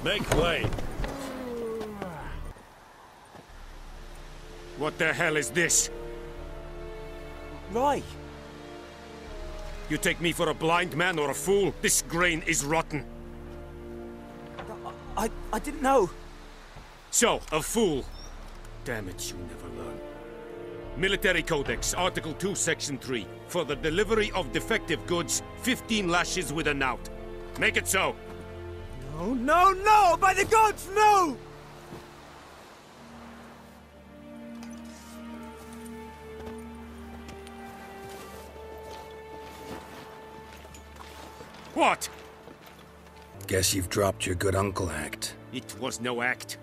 Make way. What the hell is this? Right. You take me for a blind man or a fool? This grain is rotten. I didn't know. So, a fool. Damn it, you never learn. Military Codex, Article 2, Section 3. For the delivery of defective goods, 15 lashes with a knout. Make it so. No, no, no! By the gods, no! What? Guess you've dropped your good uncle act. It was no act.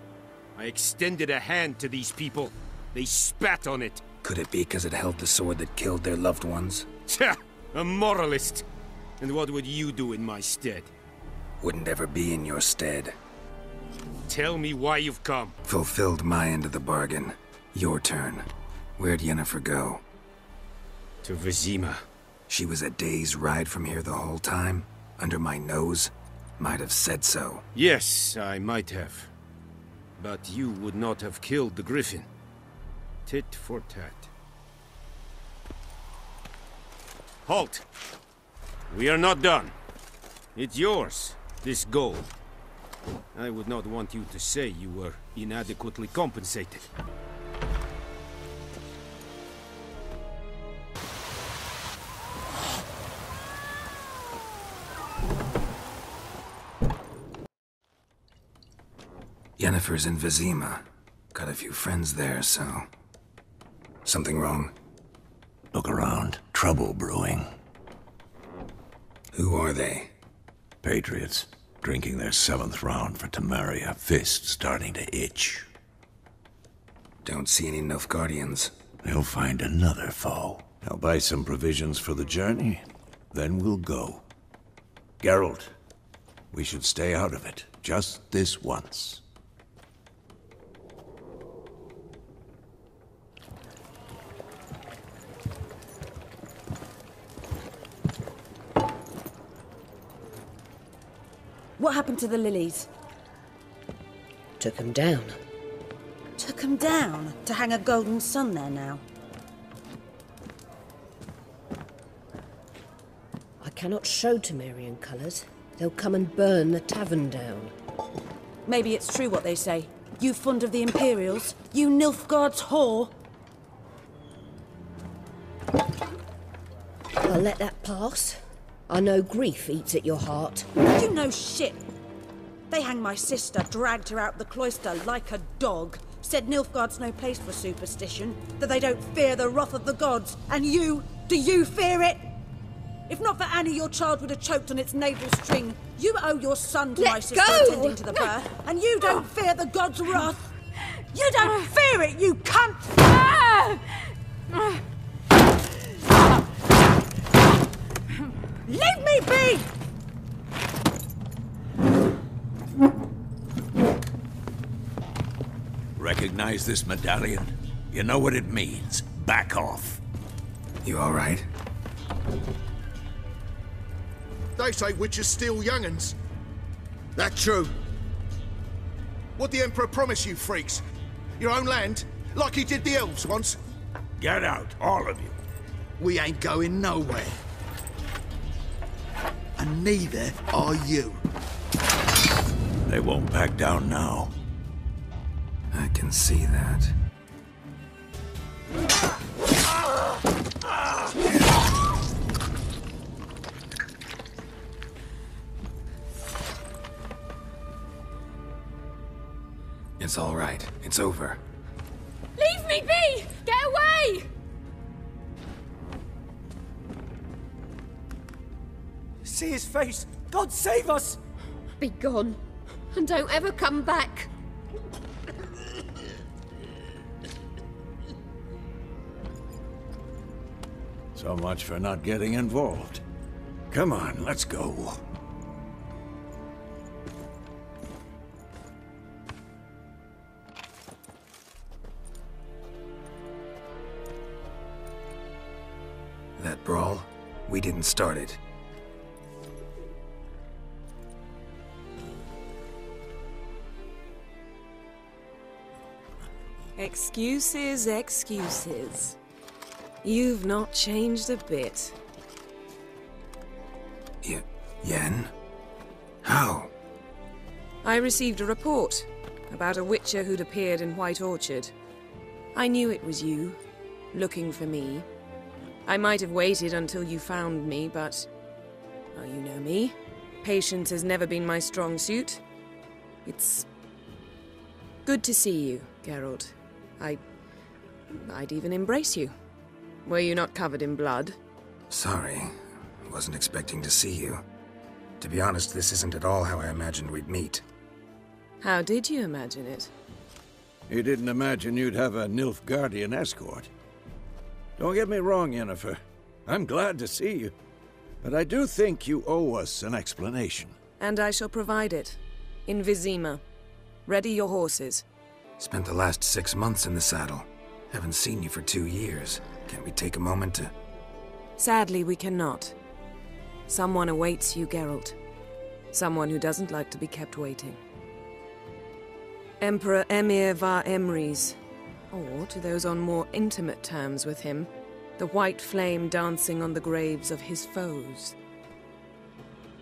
I extended a hand to these people. They spat on it. Could it be because it held the sword that killed their loved ones? Tja, a moralist. And what would you do in my stead? Wouldn't ever be in your stead. Tell me why you've come. Fulfilled my end of the bargain. Your turn. Where'd Yennefer go? To Vizima. She was a day's ride from here the whole time? Under my nose? Might have said so. Yes, I might have. But you would not have killed the griffin. Tit for tat. Halt! We are not done. It's yours, this gold. I would not want you to say you were inadequately compensated. Yennefer's in Vizima. Got a few friends there, so... Something wrong? Look around. Trouble brewing. Who are they? Patriots. Drinking their 7th round for Temeria. Fist starting to itch. Don't see any Nilfgaardians. They'll find another foe. I'll buy some provisions for the journey. Then we'll go. Geralt, we should stay out of it. Just this once. What happened to the lilies? Took them down. Took them down? To hang a golden sun there now? I cannot show Temerian colours. They'll come and burn the tavern down. Maybe it's true what they say. You fond of the Imperials? You Nilfgaard's whore? I'll let that pass. I know grief eats at your heart. You know shit. They hanged my sister, dragged her out the cloister like a dog. Said Nilfgaard's no place for superstition, that they don't fear the wrath of the gods. And you? Do you fear it? If not for Annie, your child would have choked on its navel string. You owe your son to my sister attending to the birth, and you don't fear the gods' wrath. You don't fear it, you cunt! Leave me be! Recognize this medallion? You know what it means. Back off. You all right? They say witches steal young'uns. That true? What'd the Emperor promise you, freaks? Your own land? Like he did the elves once? Get out, all of you. We ain't going nowhere. And neither are you. They won't back down now. I can see that. It's all right. It's over. Leave me be! Get away! See his face! God save us! Be gone, and don't ever come back. So much for not getting involved. Come on, let's go. That brawl, we didn't start it. Excuses, excuses. You've not changed a bit. Yen? How? I received a report about a witcher who'd appeared in White Orchard. I knew it was you, looking for me. I might have waited until you found me, but... well, you know me. Patience has never been my strong suit. It's... good to see you, Geralt. I'd even embrace you. Were you not covered in blood? Sorry. I wasn't expecting to see you. To be honest, this isn't at all how I imagined we'd meet. How did you imagine it? You didn't imagine you'd have a Nilfgaardian escort. Don't get me wrong, Yennefer. I'm glad to see you. But I do think you owe us an explanation. And I shall provide it. In Vizima. Ready your horses. Spent the last 6 months in the saddle. Haven't seen you for 2 years. Can't we take a moment to... Sadly, we cannot. Someone awaits you, Geralt. Someone who doesn't like to be kept waiting. Emperor Emir var Emrys. Or, to those on more intimate terms with him, the white flame dancing on the graves of his foes.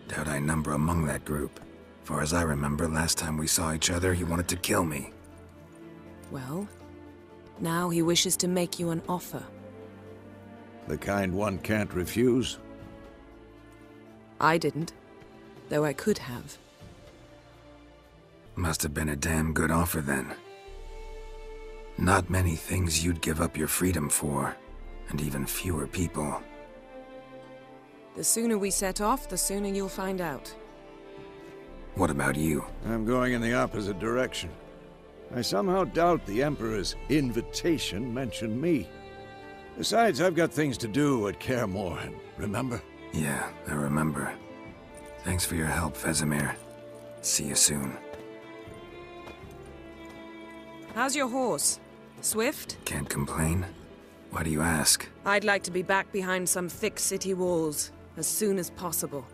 Doubt I number among that group. Far as I remember, last time we saw each other, he wanted to kill me. Well, now he wishes to make you an offer. The kind one can't refuse? I didn't, though I could have. Must have been a damn good offer then. Not many things you'd give up your freedom for, and even fewer people. The sooner we set off, the sooner you'll find out. What about you? I'm going in the opposite direction. I somehow doubt the Emperor's invitation mentioned me. Besides, I've got things to do at Kaer Morhen, remember? Yeah, I remember. Thanks for your help, Vesemir. See you soon. How's your horse? Swift? Can't complain. Why do you ask? I'd like to be back behind some thick city walls as soon as possible.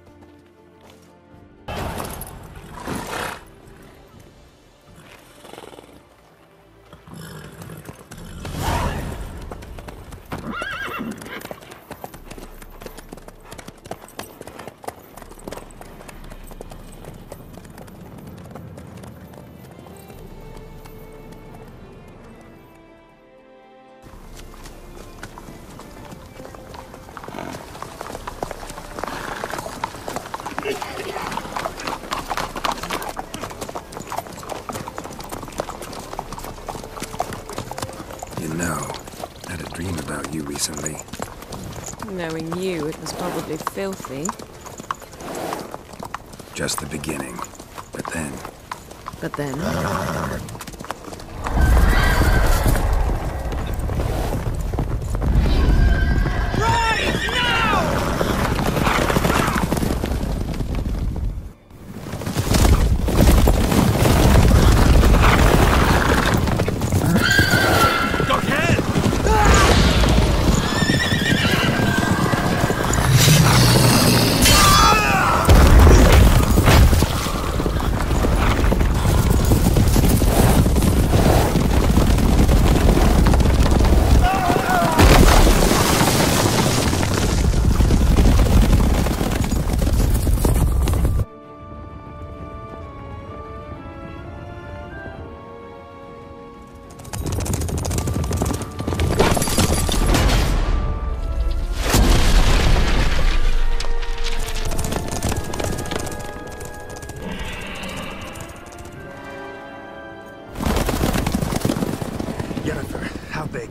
Recently. Knowing you, it was probably filthy. Just the beginning. But then... But then...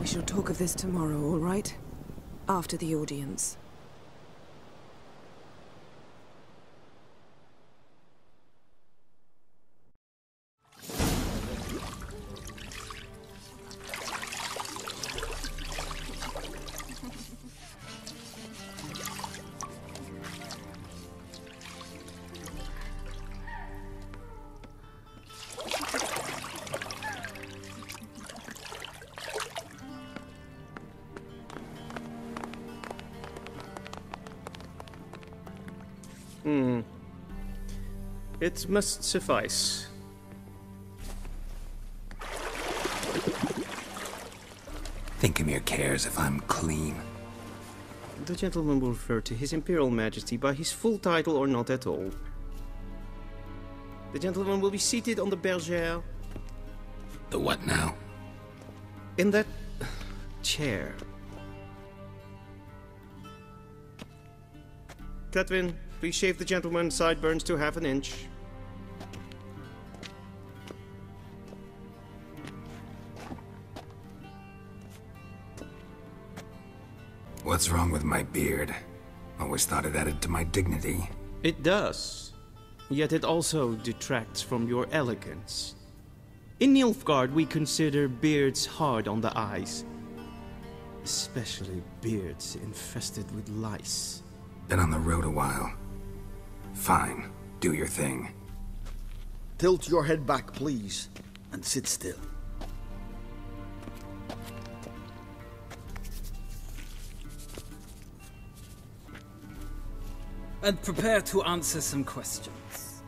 We shall talk of this tomorrow, all right? After the audience. It must suffice. Thinkamere cares if I'm clean. The gentleman will refer to His Imperial Majesty by his full title or not at all. The gentleman will be seated on the bergère. The what now? In that chair. Catwin, please shave the gentleman's sideburns to ½ inch. What's wrong with my beard? Always thought it added to my dignity. It does. Yet it also detracts from your elegance. In Nilfgaard, we consider beards hard on the eyes. Especially beards infested with lice. Been on the road a while. Fine. Do your thing. Tilt your head back, please, and sit still. And prepare to answer some questions.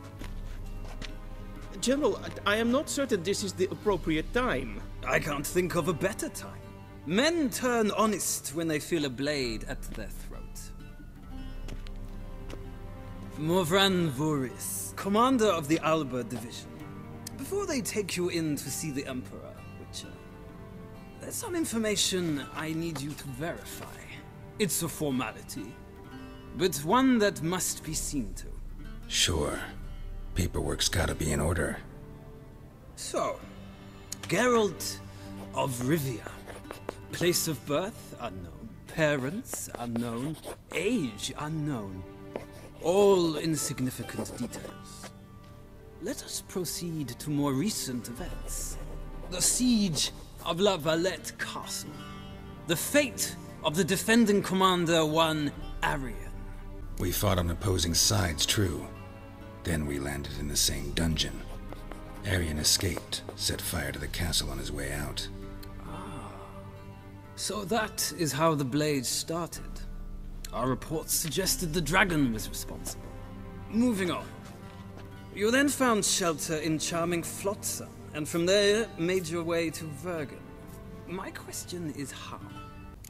General, I am not certain this is the appropriate time. I can't think of a better time. Men turn honest when they feel a blade at their throat. Morvran Voris, commander of the Alba Division. Before they take you in to see the Emperor, Witcher, there's some information I need you to verify. It's a formality, but one that must be seen to. Sure. Paperwork's gotta be in order. So, Geralt of Rivia. Place of birth unknown. Parents unknown. Age unknown. All insignificant details. Let us proceed to more recent events. The siege of La Valette Castle. The fate of the defending commander, one Arian. We fought on opposing sides, true. Then we landed in the same dungeon. Arian escaped, set fire to the castle on his way out. So that is how the blade started. Our reports suggested the dragon was responsible. Moving on. You then found shelter in charming Flotsam, and from there made your way to Vergen. My question is how?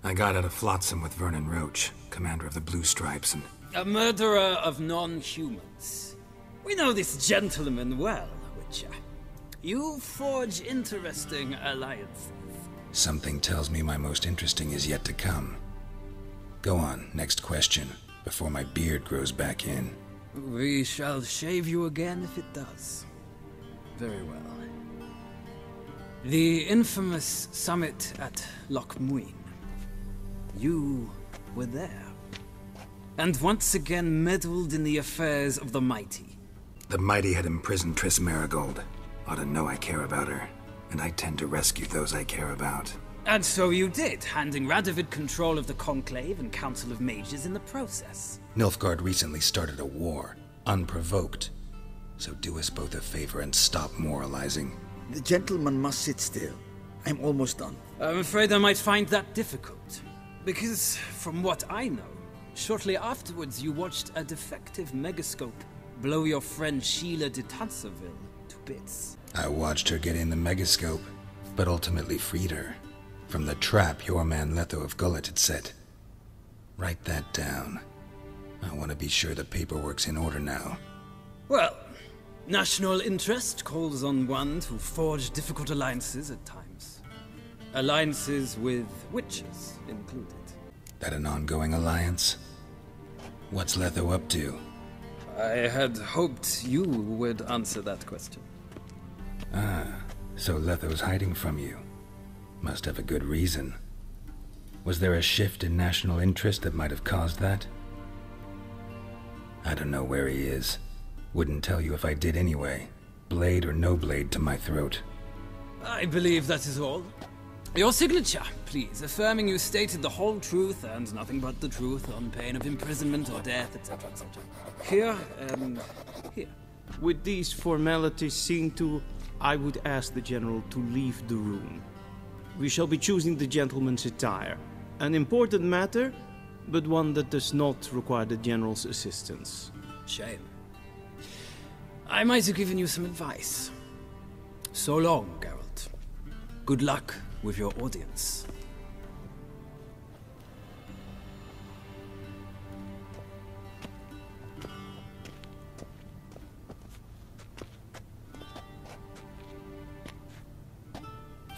I got out of Flotsam with Vernon Roach, commander of the Blue Stripes, and... A murderer of non-humans. We know this gentleman well, Witcher. You forge interesting alliances. Something tells me my most interesting is yet to come. Go on, next question, before my beard grows back in. We shall shave you again if it does. Very well. The infamous summit at Loch Muin. You were there. And once again meddled in the affairs of the mighty. The mighty had imprisoned Triss Marigold. Ought to know I care about her, and I tend to rescue those I care about. And so you did, handing Radovid control of the Conclave and Council of Mages in the process. Nilfgaard recently started a war, unprovoked. So do us both a favor and stop moralizing. The gentleman must sit still. I'm almost done. I'm afraid I might find that difficult. Because, from what I know, shortly afterwards you watched a defective megascope blow your friend Sheila de Tanserville to bits. I watched her get in the megascope, but ultimately freed her. From the trap your man Letho of Gullet had set. Write that down. I want to be sure the paperwork's in order now. Well, national interest calls on one to forge difficult alliances at times. Alliances with witches included. That an ongoing alliance? What's Letho up to? I had hoped you would answer that question. Ah, so Letho's hiding from you. Must have a good reason. Was there a shift in national interest that might have caused that? I don't know where he is. Wouldn't tell you if I did anyway. Blade or no blade to my throat. I believe that is all. Your signature, please, affirming you stated the whole truth and nothing but the truth on pain of imprisonment or death, etc., etc. Here and here. With these formalities seen to, I would ask the General to leave the room. We shall be choosing the gentleman's attire. An important matter, but one that does not require the General's assistance. Shame. I might have given you some advice. So long, Geralt. Good luck with your audience.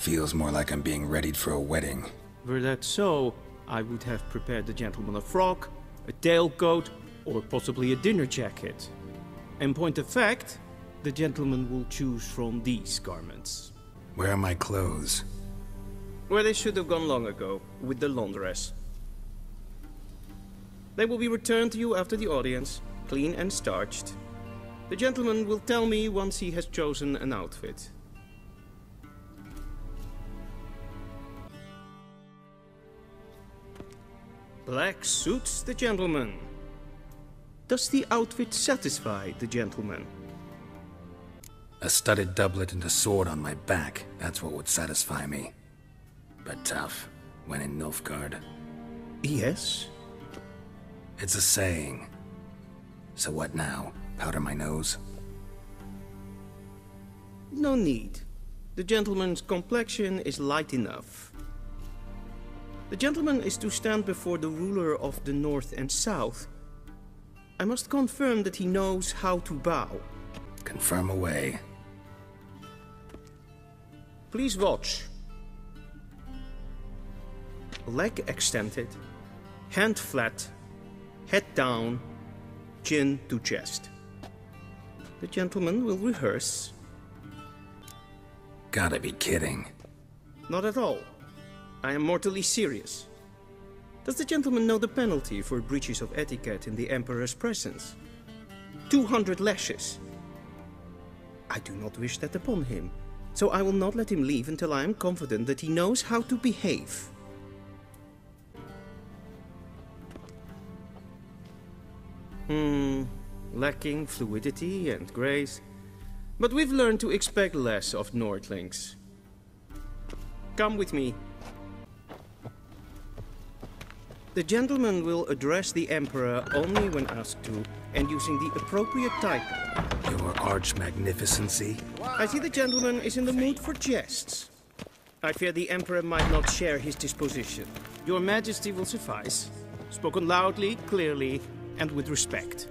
feels more like I'm being readied for a wedding. Were that so, I would have prepared the gentleman a frock, a tailcoat, or possibly a dinner jacket. In point of fact, the gentleman will choose from these garments. Where are my clothes? Where they should have gone long ago, with the laundress. They will be returned to you after the audience, clean and starched. The gentleman will tell me once he has chosen an outfit. Black suits the gentleman. Does the outfit satisfy the gentleman? A studded doublet and a sword on my back, that's what would satisfy me. But tough, when in Nilfgaard. Yes? It's a saying. So what now? Powder my nose? No need. The gentleman's complexion is light enough. The gentleman is to stand before the ruler of the North and South. I must confirm that he knows how to bow. Confirm away. Please watch. Leg extended, hand flat, head down, chin to chest. The gentleman will rehearse. Gotta be kidding. Not at all. I am mortally serious. Does the gentleman know the penalty for breaches of etiquette in the Emperor's presence? 200 lashes. I do not wish that upon him, so I will not let him leave until I am confident that he knows how to behave. Lacking fluidity and grace, but we've learned to expect less of Nordlings. Come with me. The gentleman will address the Emperor only when asked to, and using the appropriate title. Your Arch-Magnificency? I see the gentleman is in the mood for jests. I fear the Emperor might not share his disposition. Your Majesty will suffice. Spoken loudly, clearly, and with respect.